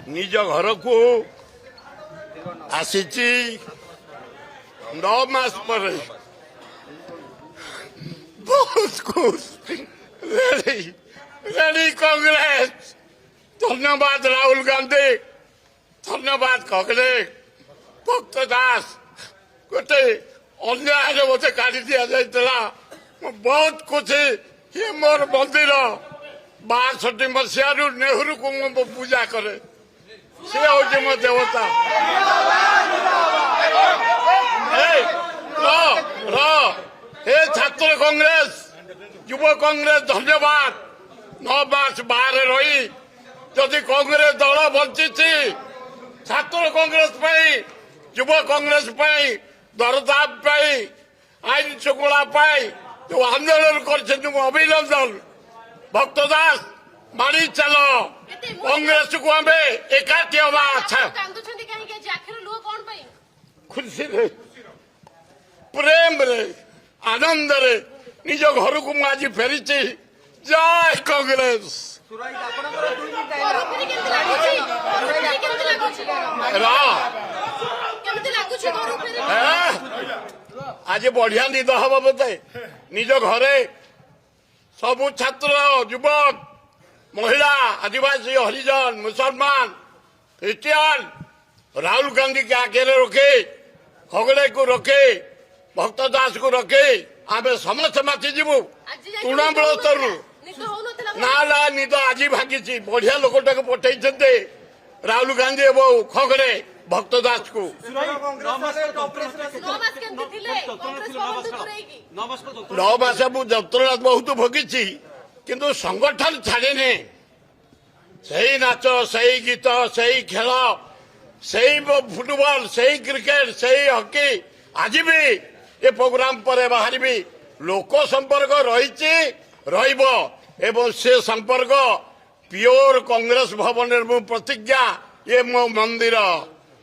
निज घर को आसी 9 मास पर बहुत खुश रेडी कांग्रेस। धन्यवाद राहुल गांधी, धन्यवाद कांग्रेस। भक्त दास गोटे अन्याय मत काढ़ी दि जाता बहुत खुशी। ये मोर मंदिर 62 मसीह नेहरू को मु पूजा करे से हूँ मो देवता। हे छात्र कांग्रेस युव कांग्रेस धन्यवाद। 9 मास बाहर रही जदि कांग्रेस दल बंची छात्र कांग्रेस युव कांग्रेस दरदाम आईन श्रृंखला जो आंदोलन कर अभिनंदन। भक्त दास मारी चल कांग्रेस को आम एकाठी हवा। अच्छा खुशी रे प्रेम रे आनंद रे निज घर को आज फेरी जय कांग्रेस। आज बढ़िया निद हम बोधे निज घरे सबू छात्र युवक महिला आदिवासी हरिजन मुसलमान क्रिश्चियन राहुल गांधी के आगे रखे खगड़े को रखे भक्त दास को रखे आम समस्त माति जीवु तृणमूल स्तर ना निद आज भागी बढ़िया लोकटा पठे राहुल गांधी एवं खगड़े भक्त दास को 9 मास जंत्रणा बहुत भोगी किंतु संगठन छाड़े सही नाच सही गीत सही खेल सही फुटबॉल सही क्रिकेट सही हॉकी आज भी ये प्रोग्राम पर बाहर लोक संपर्क रही से संपर्क प्योर कांग्रेस भवन मो प्रतिज्ञा ये मो मंदिर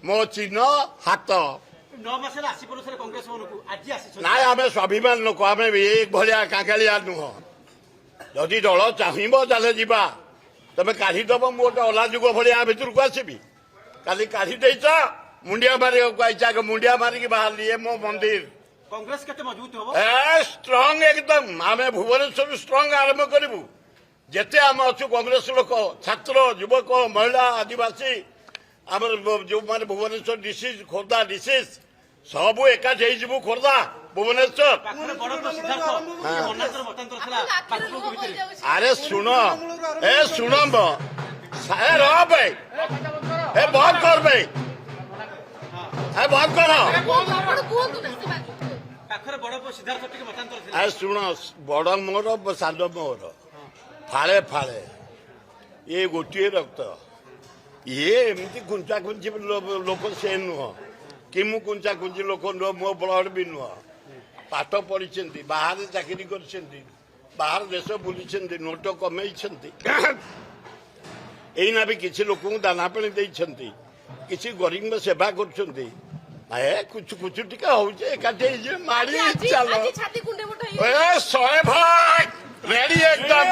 मो चिन्ह हाथ 9 मास कांग्रेस ना आम स्वाभिमान लोक आम एक भाया काकालिया नुह जदि दल चाहब ताले जा तुम काढ़ीदब मोटे अला जुग भाया भितर को आसबि काली काढ़ी देच मुंडिया मारे मुंडिया मारिक बाहर ये मो मंदिर कांग्रेस केते मजबूत हो स्ट्रांग एकदम आम भुवनेश्वर स्ट्रांग आरंभ करूँ जेते आम अच्छु कांग्रेस लोक छात्र युवक महिला आदिवासी आम जो माने भुवनेश्वर डिस्ट्रिक्ट खोर्धा डिस्ट्रिक्ट सब एकाठी हो खोर्धा भुवनेश्वर। अरे शुण ए शुण रह भाई ए बहुत कर भाई ए बहुत कर शुण बड़ मोर सान मोर फाड़े फाड़े ये गोटे रक्त ये एमती कुंचा कुंची लोक से नुह कि मु कुंचा कुंची लोक नुह मो ब्लड भी नुह पाठ पढ़ी बाहर चाकरी कर बाहर देश बुली नोट कमे यहीना भी किसी लोक दाना पानी देती किसी गरीब सेवा कुछ कुछ टिका होकाठी मारी चल 100 भाग रेडी एकदम।